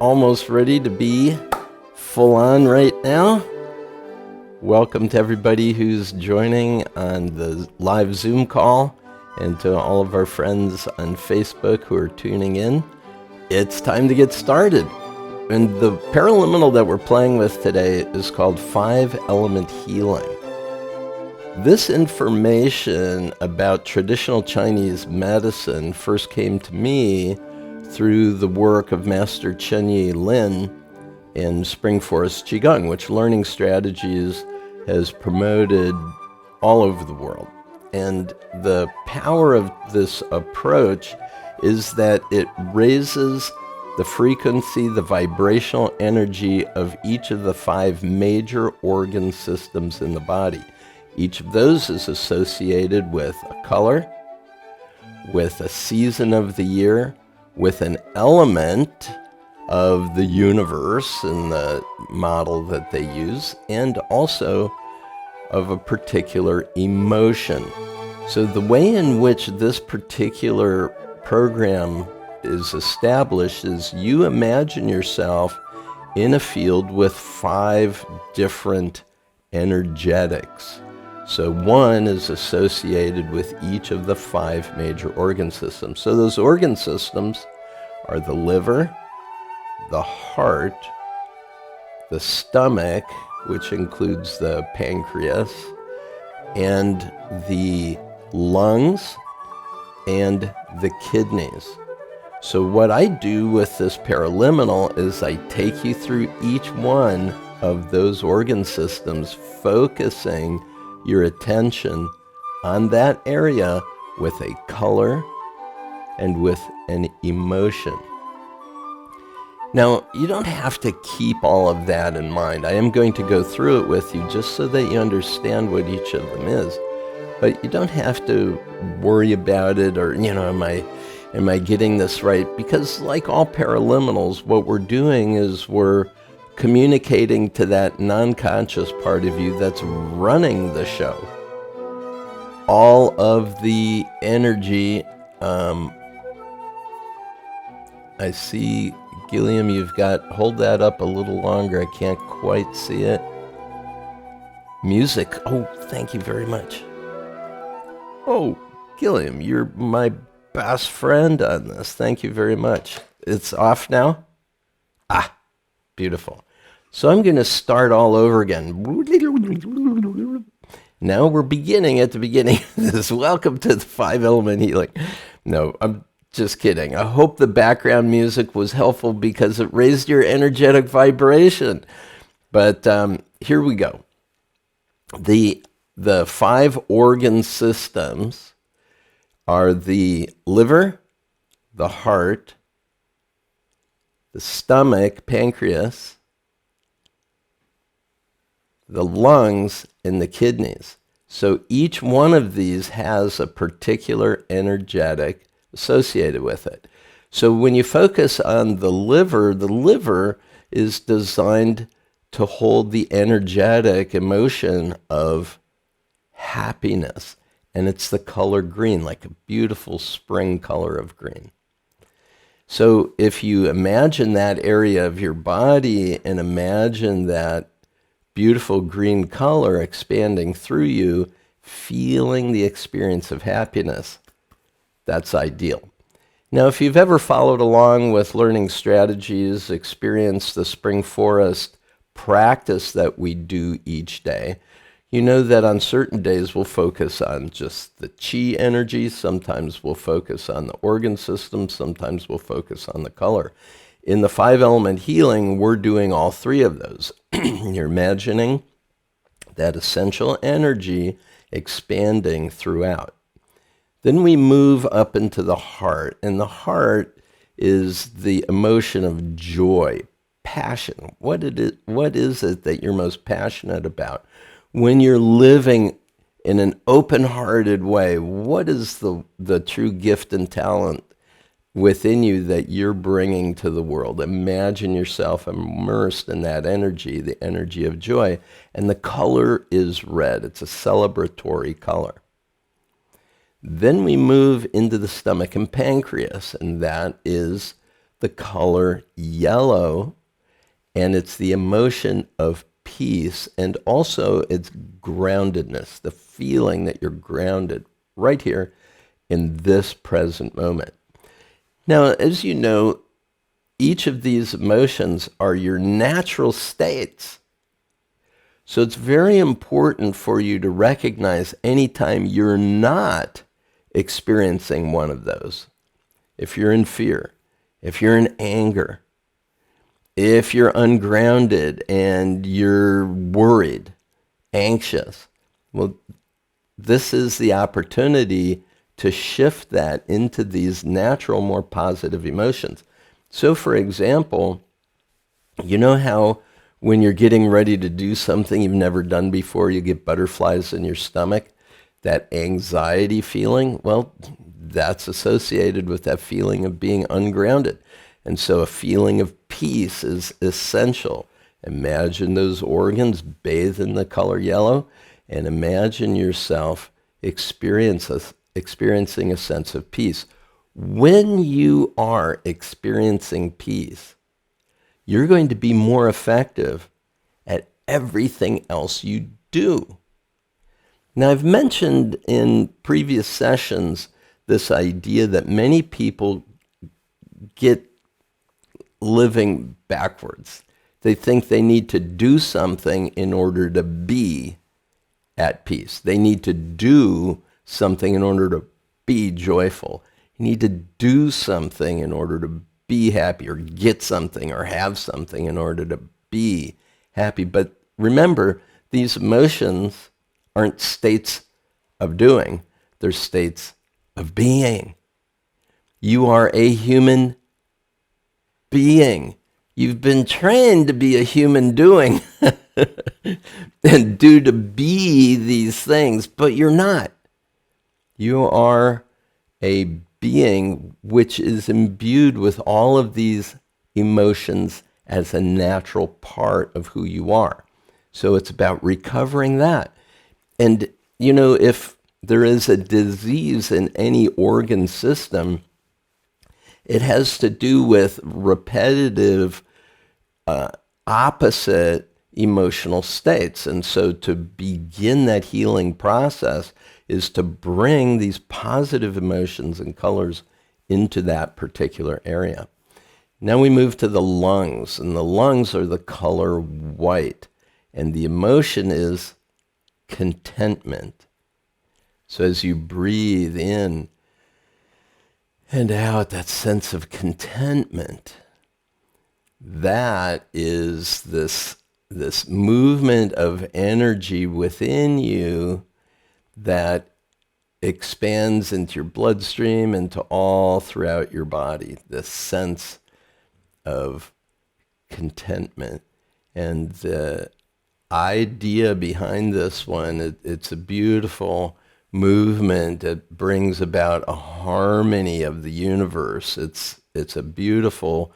almost ready to be full on right now. Welcome to everybody who's joining on the live Zoom call and to all of our friends on Facebook who are tuning in. It's time to get started. And the paraliminal that we're playing with today is called 5-element healing. This information about traditional Chinese medicine first came to me through the work of Master Chen Lin in Spring Forest Qigong, which Learning Strategies has promoted all over the world. And the power of this approach is that it raises the frequency, the vibrational energy of each of the 5 major organ systems in the body. Each of those is associated with a color, with a season of the year, with an element of the universe in the model that they use, and also of a particular emotion. So the way in which this particular program is established is you imagine yourself in a field with 5 different energetics. So one is associated with each of the 5 major organ systems. So those organ systems are the liver, the heart, the stomach, which includes the pancreas, and the lungs, and the kidneys. So what I do with this paraliminal is I take you through each one of those organ systems, focusing your attention on that area with a color and with an emotion. Now, you don't have to keep all of that in mind. I am going to go through it with you just so that you understand what each of them is. But you don't have to worry about it or, am I getting this right? Because like all paraliminals, what we're doing is we're communicating to that non-conscious part of you that's running the show. All of the energy, I see, Gilliam, hold that up a little longer. I can't quite see it. Music. Oh, thank you very much. Oh, Gilliam, you're my best friend on this. Thank you very much. It's off now? Ah, beautiful. So I'm going to start all over again. Now we're beginning at the beginning of this. Welcome to the 5-element healing. No, I'm just kidding. I hope the background music was helpful because it raised your energetic vibration. But here we go. The 5 organ systems are the liver, the heart, the stomach, pancreas, the lungs, and the kidneys. So each one of these has a particular energetic associated with it. So when you focus on the liver is designed to hold the energetic emotion of happiness. And it's the color green, like a beautiful spring color of green. So if you imagine that area of your body and imagine that beautiful green color expanding through you, feeling the experience of happiness, that's ideal. Now, if you've ever followed along with Learning Strategies, experienced the Spring Forest practice that we do each day, you know that on certain days we'll focus on just the chi energy, sometimes we'll focus on the organ system, sometimes we'll focus on the color. In the 5-element healing, we're doing all 3 of those. You're imagining that essential energy expanding throughout. Then we move up into the heart, and the heart is the emotion of joy, passion. What is it that you're most passionate about? When you're living in an open-hearted way, what is the true gift and talent within you that you're bringing to the world? Imagine yourself immersed in that energy, the energy of joy, and the color is red. It's a celebratory color. Then we move into the stomach and pancreas, and that is the color yellow, and it's the emotion of peace, and also it's groundedness, the feeling that you're grounded right here in this present moment. Now, as you know, each of these emotions are your natural states. So it's very important for you to recognize anytime you're not experiencing one of those. If you're in fear, if you're in anger, if you're ungrounded and you're worried, anxious, well, this is the opportunity to shift that into these natural, more positive emotions. So, for example, you know how when you're getting ready to do something you've never done before, you get butterflies in your stomach? That anxiety feeling, well, that's associated with that feeling of being ungrounded. And so a feeling of peace is essential. Imagine those organs bathed in the color yellow, and imagine yourself experiencing a sense of peace. When you are experiencing peace, you're going to be more effective at everything else you do. Now, I've mentioned in previous sessions this idea that many people get living backwards. They think they need to do something in order to be at peace. They need to do something in order to be joyful. You need to do something in order to be happy, or get something or have something in order to be happy. But remember, these emotions aren't states of doing. They're states of being. You are a human being. You've been trained to be a human doing and to be these things, but you're not. You are a being which is imbued with all of these emotions as a natural part of who you are. So it's about recovering that. And, you know, if there is a disease in any organ system, it has to do with repetitive, opposite emotional states. And so to begin that healing process is to bring these positive emotions and colors into that particular area. Now we move to the lungs, and the lungs are the color white, and the emotion is contentment. So as you breathe in and out, that sense of contentment, that is this movement of energy within you that expands into your bloodstream, into all throughout your body, this sense of contentment. And the idea behind this one, it's a beautiful movement that brings about a harmony of the universe. It's a beautiful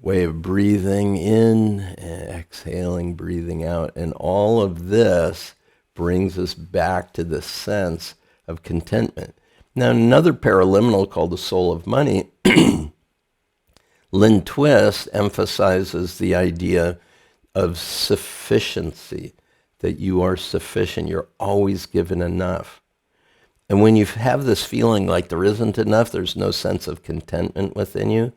way of breathing in, exhaling, breathing out, and all of this brings us back to the sense of contentment. Now, another paraliminal called the soul of money, Lynn Twist emphasizes the idea of sufficiency, that you are sufficient, you're always given enough. And when you have this feeling like there isn't enough, there's no sense of contentment within you,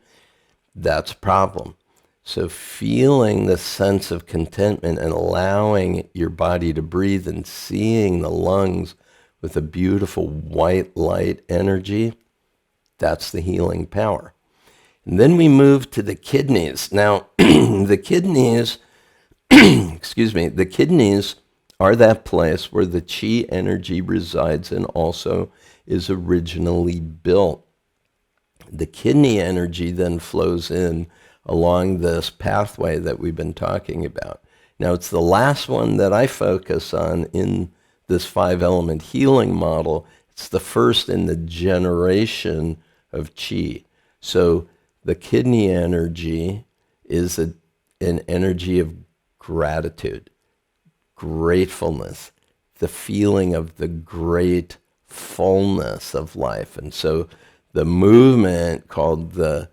that's a problem. So feeling the sense of contentment and allowing your body to breathe and seeing the lungs with a beautiful white light energy, that's the healing power. And then we move to the kidneys. Now, the kidneys, the kidneys are that place where the chi energy resides and also is originally built. The kidney energy then flows in along this pathway that we've been talking about. Now, it's the last one that I focus on in this 5-element healing model. It's the first in the generation of chi. So the kidney energy is an energy of gratitude, gratefulness, the feeling of the great fullness of life. And so the movement called the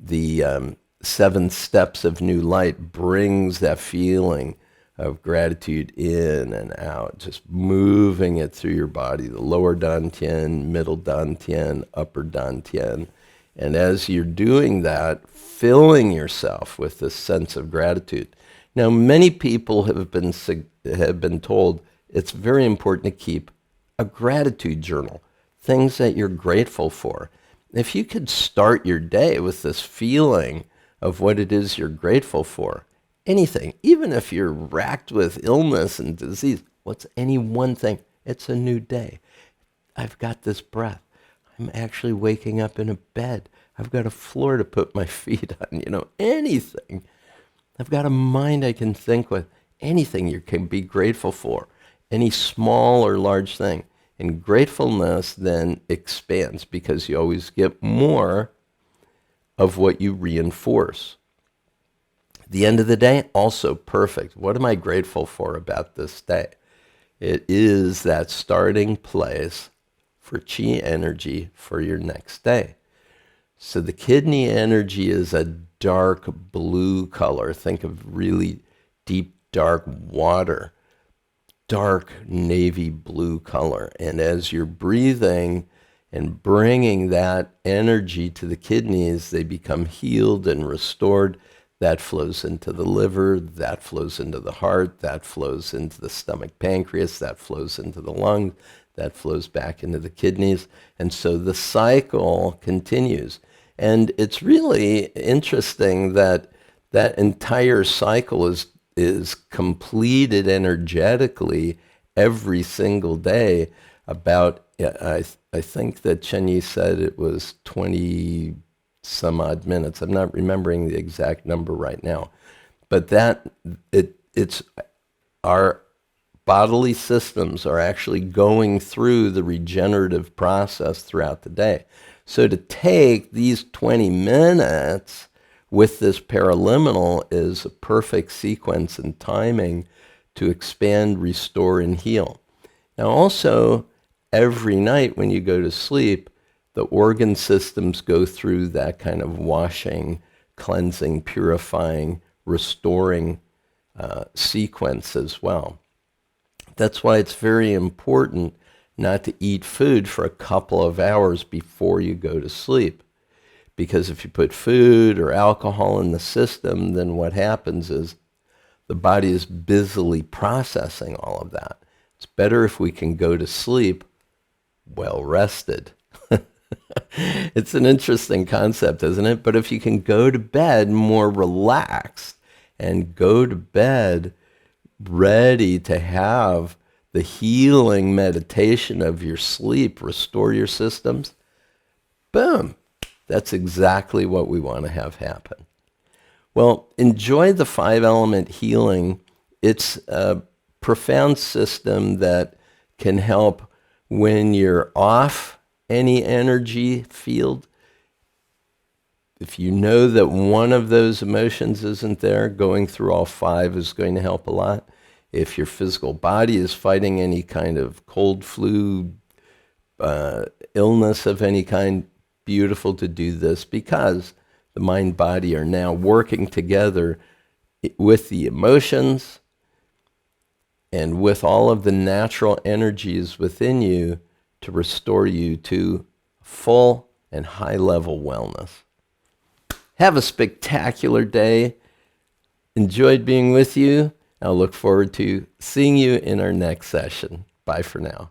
the 7 steps of new light brings that feeling of gratitude in and out, just moving it through your body, the lower dantian, middle dantian, upper dantian. And as you're doing that, filling yourself with this sense of gratitude. Now, many people have been told it's very important to keep a gratitude journal, things that you're grateful for. If you could start your day with this feeling of what it is you're grateful for, anything, even if you're racked with illness and disease, what's any one thing? It's a new day. I've got this breath. I'm actually waking up in a bed. I've got a floor to put my feet on, anything. I've got a mind I can think with. Anything you can be grateful for, any small or large thing. And gratefulness then expands because you always get more of what you reinforce. The end of the day, also perfect. What am I grateful for about this day? It is that starting place for chi energy for your next day. So the kidney energy is a dark blue color. Think of really deep, dark water, dark navy blue color. And as you're breathing and bringing that energy to the kidneys, they become healed and restored. That flows into the liver, that flows into the heart, that flows into the stomach, pancreas, that flows into the lungs, that flows back into the kidneys. And so the cycle continues. And it's really interesting that that entire cycle is completed energetically every single day. About, I think that Chenyi said it was 20 some odd minutes. I'm not remembering the exact number right now. But it's our bodily systems are actually going through the regenerative process throughout the day. So to take these 20 minutes with this paraliminal is a perfect sequence and timing to expand, restore, and heal. Now also, every night when you go to sleep, the organ systems go through that kind of washing, cleansing, purifying, restoring sequence as well. That's why it's very important not to eat food for a couple of hours before you go to sleep. Because if you put food or alcohol in the system, then what happens is the body is busily processing all of that. It's better if we can go to sleep well rested. It's an interesting concept, isn't it? But if you can go to bed more relaxed and go to bed ready to have the healing meditation of your sleep, restore your systems, boom, that's exactly what we want to have happen. Well, enjoy the 5-element healing. It's a profound system that can help when you're off any energy field. If you know that one of those emotions isn't there, going through all 5 is going to help a lot. If your physical body is fighting any kind of cold, flu, illness of any kind, beautiful to do this because the mind body are now working together with the emotions and with all of the natural energies within you to restore you to full and high-level wellness. Have a spectacular day. Enjoyed being with you. I'll look forward to seeing you in our next session. Bye for now.